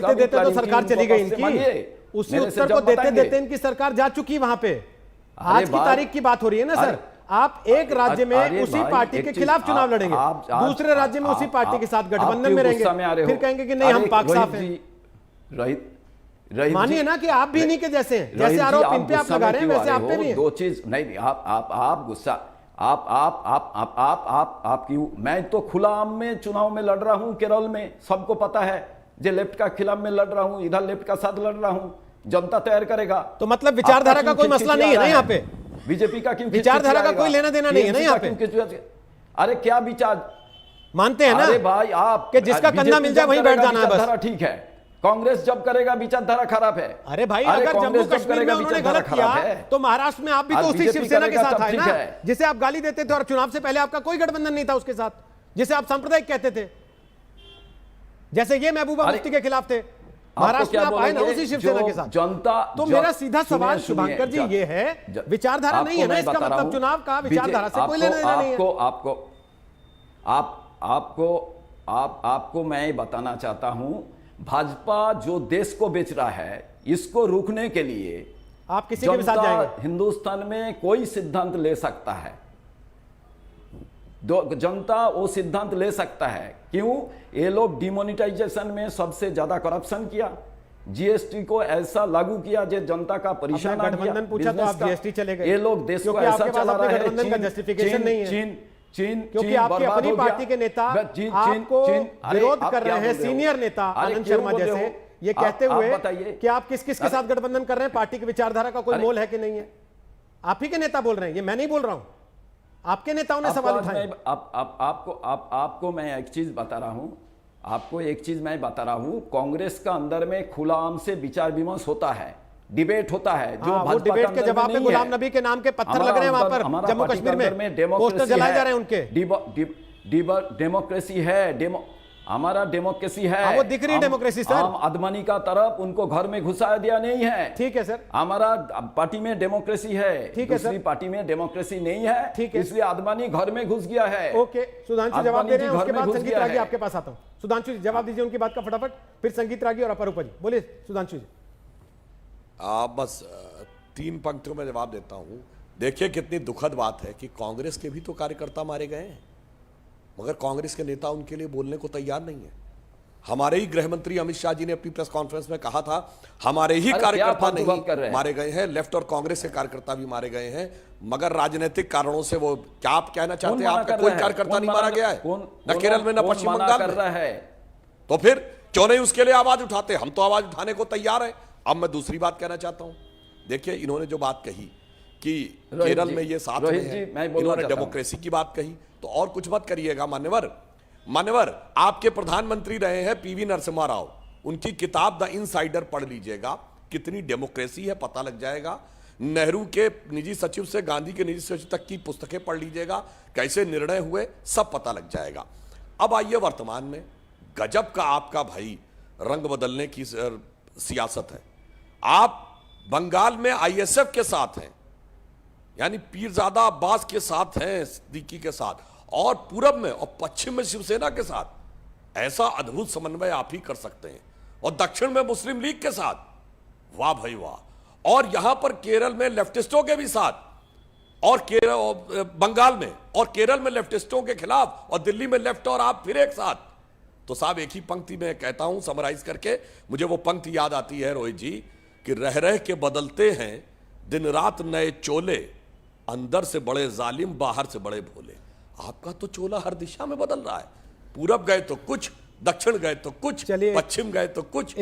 देते देते तो सरकार चली गई इनकी, उसी उत्तर को देते देते इनकी सरकार जा चुकी वहां पे। आज की तारीख की बात हो रही है ना सर, आप एक राज्य में उसी पार्टी के खिलाफ चुनाव लड़ेंगे, दूसरे राज्य में उसी पार्टी के साथ गठबंधन में रहेंगे, फिर कहेंगे कि नहीं हम पाक साफ हैं। मानिए ना कि आप भी इन्हीं के जैसे हैं, जैसे आरोप इन पे आप लगा रहे हैं वैसे आप पे भी है। दो चीज नहीं, आप गुस्सा, आप क्यों? मैं तो खुला आम में चुनाव में लड़ रहा हूं केरल में, सबको पता है। जो लेफ्ट का खिलाफ में लड़ रहा हूं, इधर लेफ्ट का साथ लड़ रहा हूं, जनता तैयार करेगा। तो मतलब विचारधारा का कोई मसला नहीं है ना यहाँ पे, बीजेपी का क्यों विचारधारा का कोई लेना देना नहीं है ना यहाँ पे। अरे क्या विचार मानते हैं ना? अरे भाई आप कि जिसका कंधा मिल जाए वहीं बैठ जाना है बस। ठीक है, कांग्रेस जब करेगा विचारधारा खराब है। अरे भाई अगर जम्मू कश्मीर में उन्होंने गलत किया तो महाराष्ट्र में आप भी तो उसी शिवसेना के साथ आए ना, जिसे आप गाली देते थे और चुनाव से पहले आपका कोई गठबंधन नहीं था उसके साथ, जिसे आप सांप्रदायिक कहते थे, जैसे ये महबूबा मुफ्ती के खिलाफ थे। महाराष्ट्र में आप आए ना उसी शिवसेना के साथ। जनता तो मेरा सीधा सवाल शुभांकर जी ये है, विचारधारा नहीं है ना इसका मतलब चुनाव का विचारधारा से कोई लेना देना नहीं है। आपको मैं बताना चाहता हूं, भाजपा जो देश को बेच रहा है, इसको रोकने के लिए आप किसी के भी साथ जाएंगे? हिंदुस्तान में कोई सिद्धांत ले सकता है, जनता वो सिद्धांत ले सकता है। क्यों? ये लोग डिमोनेटाइजेशन में सबसे ज्यादा करप्शन किया, जीएसटी को ऐसा लागू किया जो जनता का परेशान आ गया। पूछा तो आप जीएसटी चले गए। ये लोग देश को ऐसा चला रहा है, जस्टिफिकेशन नहीं है चीन क्योंकि आपकी अपनी पार्टी के नेता आपको विरोध कर रहे हैं, सीनियर नेता आनंद शर्मा जैसे, ये कहते हुए कि आप किस किस के साथ गठबंधन कर रहे हैं, पार्टी की विचारधारा का कोई मोल है कि नहीं है। आप ही के नेता बोल रहे हैं, ये मैं नहीं बोल रहा हूं, आपके नेताओं ने सवाल उठाए। आपको मैं एक चीज बता रहा हूं, आपको एक चीज मैं बता रहा हूं, कांग्रेस का अंदर में खुला आम से विचार विमर्श होता है, डिबेट होता है। जो वो डिबेट के जवाब में गुलाम नबी के नाम के पत्थर लग रहे हैं वहां पर जम्मू कश्मीर में, पोस्टर जलाए जा रहे हैं उनके। डेमोक्रेसी है, हमारा डेमोक्रेसी है। वो दिख रही है डेमोक्रेसी सर। हम आदमानी का तरफ उनको घर में घुसा दिया नहीं है। ठीक है सर, हमारा पार्टी में डेमोक्रेसी है, ठीक है सर। दूसरी पार्टी में डेमोक्रेसी नहीं है, ठीक है, इसलिए आदमानी घर में घुस गया है। ओके, सुधांशु जवाब दे रहे हैं, उसके बाद संगीत रागी आपके पास आता हूं। सुधांशु जी जवाब दीजिए उनकी बात का फटाफट, फिर संगीत रागी और अपरूपा जी। बोलिए सुधांशु जी। बस 3 पंक्तियों में जवाब देता हूं। देखिए कितनी दुखद बात है कि कांग्रेस के भी तो कार्यकर्ता मारे गए हैं, मगर कांग्रेस के नेता उनके लिए बोलने को तैयार नहीं है। हमारे ही गृह मंत्री अमित शाह जी ने अपनी प्रेस कॉन्फ्रेंस में कहा था, हमारे ही कार्यकर्ता नहीं मारे गए हैं, लेफ्ट और कांग्रेस के कार्यकर्ता भी मारे गए हैं, मगर राजनीतिक कारणों से वो क्या आप कहना चाहते हैं? आपका कोई कार्यकर्ता नहीं मारा गया है, न केरल में न पश्चिम बंगाल में। तो फिर क्यों नहीं उसके लिए आवाज उठाते? हम तो आवाज उठाने को तैयार है। अब मैं दूसरी बात कहना चाहता हूं, देखिए इन्होंने जो बात कही कि केरल में ये साथ में है, इन्होंने डेमोक्रेसी की बात कही, तो और कुछ मत करिएगा मान्यवर। आपके प्रधानमंत्री रहे हैं पीवी नरसिम्हा राव, उनकी किताब द इनसाइडर पढ़ लीजिएगा, कितनी डेमोक्रेसी है पता लग जाएगा। नेहरू के निजी सचिव से गांधी के निजी सचिव तक की पुस्तकें पढ़ लीजिएगा, कैसे निर्णय हुए सब पता लग जाएगा। अब आइए वर्तमान में, गजब का आपका भाई रंग बदलने की सियासत है। आप बंगाल में आईएसएफ के साथ हैं, यानी पीरजादा अब्बास के साथ हैं, सिद्दीकी के साथ, और पूरब में और पश्चिम में शिवसेना के साथ। ऐसा अद्भुत समन्वय आप ही कर सकते हैं। और दक्षिण में मुस्लिम लीग के साथ, वाह भाई वाह। और यहां पर केरल में लेफ्टिस्टों के भी साथ, और बंगाल में और केरल में लेफ्टिस्टों के खिलाफ, और दिल्ली में लेफ्ट और आप फिर एक साथ। तो साहब एक ही पंक्ति में कहता हूं समराइज करके, मुझे वो पंक्ति याद आती है रोहित जी, कि रह रह के बदलते हैं दिन रात नए चोले, अंदर से बड़े जालिम बाहर से बड़े भोले। आपका तो चोला हर दिशा में बदल रहा है, पूरब गए तो कुछ, दक्षिण गए तो कुछ, पश्चिम गए तो कुछ।